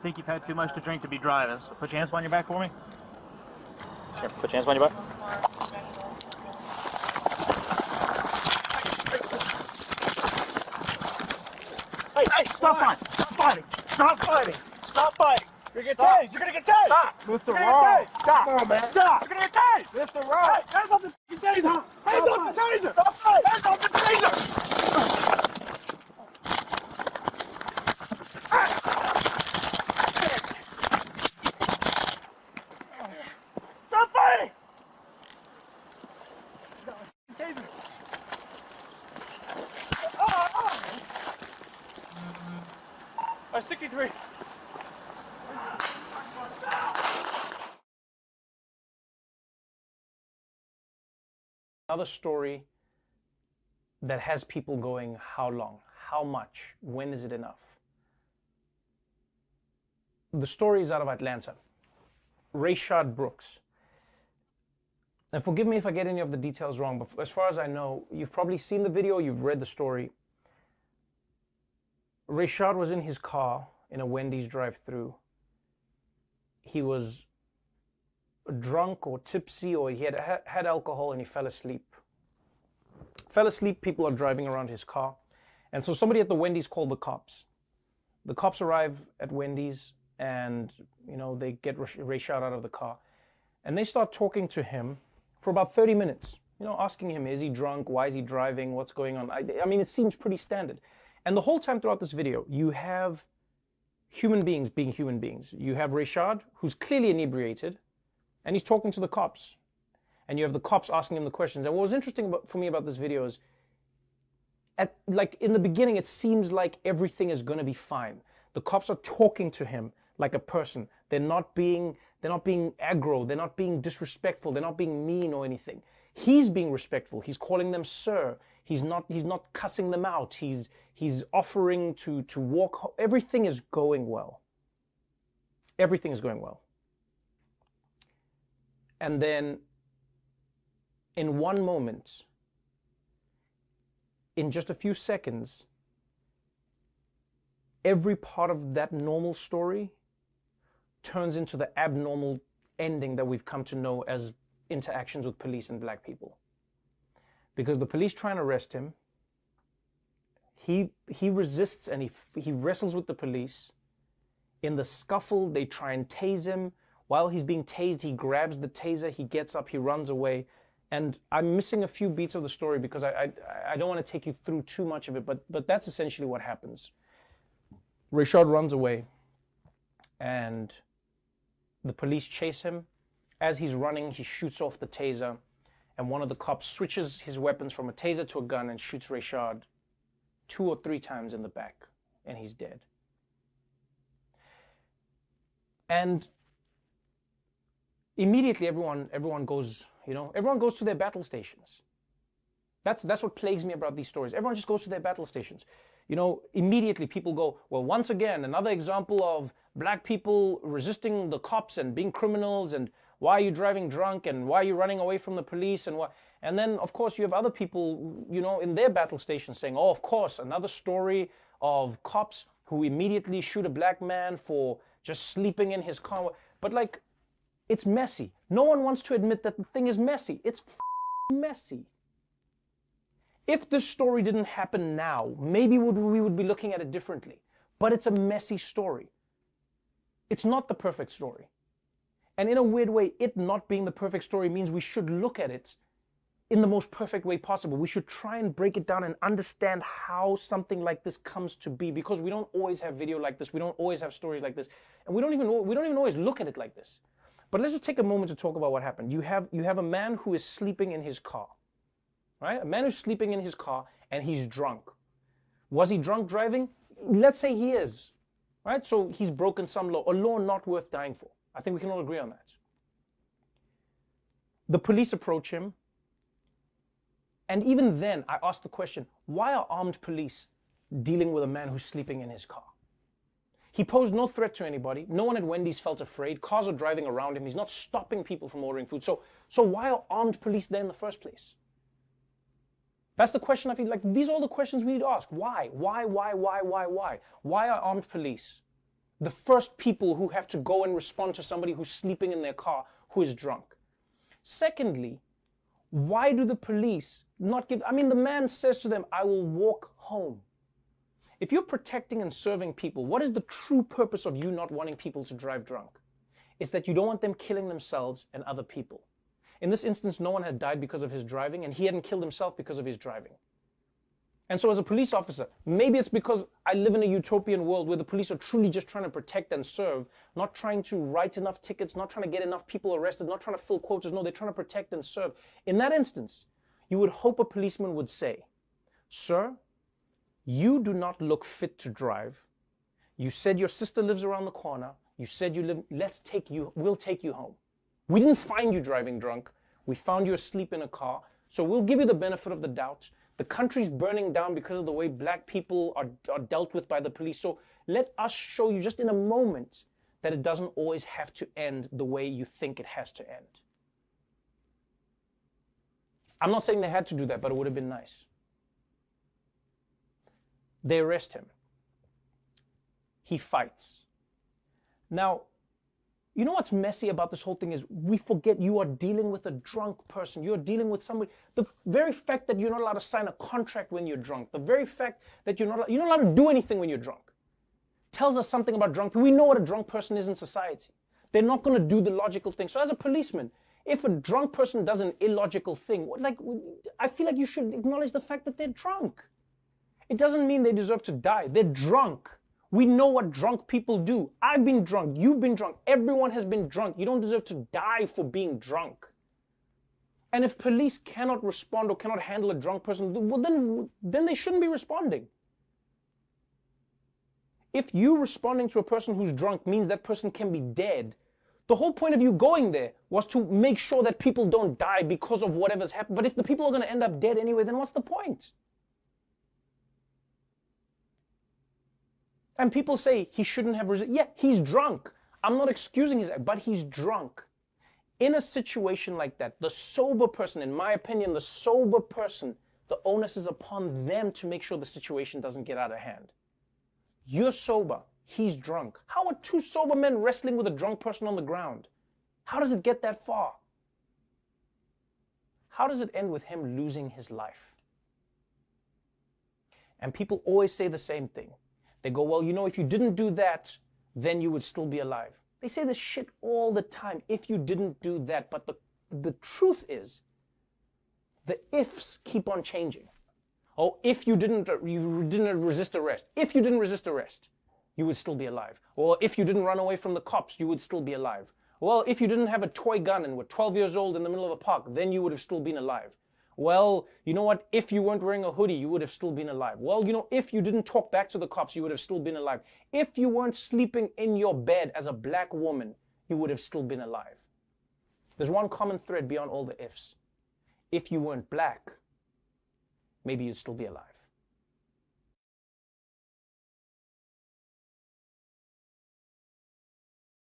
think you've had too much to drink to be driving. So put your hands behind your back for me. Here, put your hands behind your back. Hey, stop fighting! Stop fighting! Stop fighting! Stop fighting! You're gonna get tased! You're gonna get tased! Stop! Mr. Wrong! Stop! Come on, man! Stop! You're gonna get tased! Mr. Wrong! Hey, hands off the taser! Hands off the taser! Stop fighting! Hands off the taser! Stop fighting! 63. Another story that has people going, how long? How much? When is it enough? The story is out of Atlanta. Rayshard Brooks. And forgive me if I get any of the details wrong, but as far as I know, you've probably seen the video, you've read the story. Rayshard was in his car in a Wendy's drive-thru. He was drunk or tipsy, or he had alcohol and he fell asleep. People are driving around his car. And so somebody at the Wendy's called the cops. The cops arrive at Wendy's and, they get Rayshard out of the car. And they start talking to him for about 30 minutes, asking him, is he drunk? Why is he driving? What's going on? I mean, it seems pretty standard. And the whole time throughout this video, you have human beings being human beings. You have Rayshard, who's clearly inebriated, and he's talking to the cops. And you have the cops asking him the questions. And what was interesting for me about this video is, in the beginning, it seems like everything is going to be fine. The cops are talking to him like a person. They're not being aggro. They're not being disrespectful. They're not being mean or anything. He's being respectful. He's calling them sir. He's not cussing them out. He's offering to walk. Everything is going well. Everything is going well. And then in one moment, in just a few seconds, every part of that normal story turns into the abnormal ending that we've come to know as interactions with police and black people. Because the police try and arrest him, he resists and he wrestles with the police. In the scuffle, they try and tase him. While he's being tased, he grabs the taser, he gets up, he runs away. And I'm missing a few beats of the story because I don't want to take you through too much of it, but that's essentially what happens. Rayshard runs away and the police chase him. As he's running, he shoots off the taser, and one of the cops switches his weapons from a taser to a gun and shoots Rayshard 2 or 3 times in the back, and he's dead. And immediately everyone goes, everyone goes to their battle stations. That's what plagues me about these stories. Everyone just goes to their battle stations. Immediately people go, well, once again, another example of black people resisting the cops and being criminals, and why are you driving drunk, and why are you running away from the police, and then of course you have other people, in their battle stations saying, oh, of course, another story of cops who immediately shoot a black man for just sleeping in his car. But it's messy. No one wants to admit that the thing is messy. It's messy. If this story didn't happen now, maybe we would be looking at it differently. But it's a messy story. It's not the perfect story. And in a weird way, it not being the perfect story means we should look at it in the most perfect way possible. We should try and break it down and understand how something like this comes to be, because we don't always have video like this. We don't always have stories like this. And we don't even always look at it like this. But let's just take a moment to talk about what happened. You have a man who is sleeping in his car. Right? A man who's sleeping in his car and he's drunk. Was he drunk driving? Let's say he is. Right? So he's broken some law, a law not worth dying for. I think we can all agree on that. The police approach him. And even then, I asked the question, why are armed police dealing with a man who's sleeping in his car? He posed no threat to anybody. No one at Wendy's felt afraid. Cars are driving around him. He's not stopping people from ordering food. So why are armed police there in the first place? That's the question I feel like these are all the questions we need to ask. Why? Why are armed police the first people who have to go and respond to somebody who's sleeping in their car who is drunk. Secondly, why do the police not give, the man says to them, I will walk home. If you're protecting and serving people, what is the true purpose of you not wanting people to drive drunk? It's that you don't want them killing themselves and other people. In this instance, no one had died because of his driving, and he hadn't killed himself because of his driving. And so as a police officer, maybe it's because I live in a utopian world where the police are truly just trying to protect and serve, not trying to write enough tickets, not trying to get enough people arrested, not trying to fill quotas. No, they're trying to protect and serve. In that instance, you would hope a policeman would say, sir, you do not look fit to drive. You said your sister lives around the corner. You said you live, we'll take you home. We didn't find you driving drunk. We found you asleep in a car. So we'll give you the benefit of the doubt. The country's burning down because of the way black people are dealt with by the police. So let us show you just in a moment that it doesn't always have to end the way you think it has to end. I'm not saying they had to do that, but it would have been nice. They arrest him. He fights. Now, you know what's messy about this whole thing is we forget you are dealing with a drunk person. You're dealing with somebody. The very fact that you're not allowed to sign a contract when you're drunk, the very fact that you're not allowed to do anything when you're drunk, tells us something about drunk people. We know what a drunk person is in society. They're not going to do the logical thing. So as a policeman, if a drunk person does an illogical thing, I feel like you should acknowledge the fact that they're drunk. It doesn't mean they deserve to die. They're drunk. We know what drunk people do. I've been drunk. You've been drunk. Everyone has been drunk. You don't deserve to die for being drunk. And if police cannot respond or cannot handle a drunk person, well, then they shouldn't be responding. If you responding to a person who's drunk means that person can be dead, the whole point of you going there was to make sure that people don't die because of whatever's happened. But if the people are going to end up dead anyway, then what's the point? And people say he shouldn't have resisted. Yeah, he's drunk. I'm not excusing his act, but he's drunk. In a situation like that, the sober person, in my opinion, the sober person, the onus is upon them to make sure the situation doesn't get out of hand. You're sober. He's drunk. How are two sober men wrestling with a drunk person on the ground? How does it get that far? How does it end with him losing his life? And people always say the same thing. They go, well, if you didn't do that, then you would still be alive. They say this shit all the time, if you didn't do that. But the truth is, the ifs keep on changing. Oh, if you didn't resist arrest. If you didn't resist arrest, you would still be alive. Or if you didn't run away from the cops, you would still be alive. Well, if you didn't have a toy gun and were 12 years old in the middle of a park, then you would have still been alive. Well, you know what? If you weren't wearing a hoodie, you would have still been alive. Well, if you didn't talk back to the cops, you would have still been alive. If you weren't sleeping in your bed as a black woman, you would have still been alive. There's one common thread beyond all the ifs. If you weren't black, maybe you'd still be alive.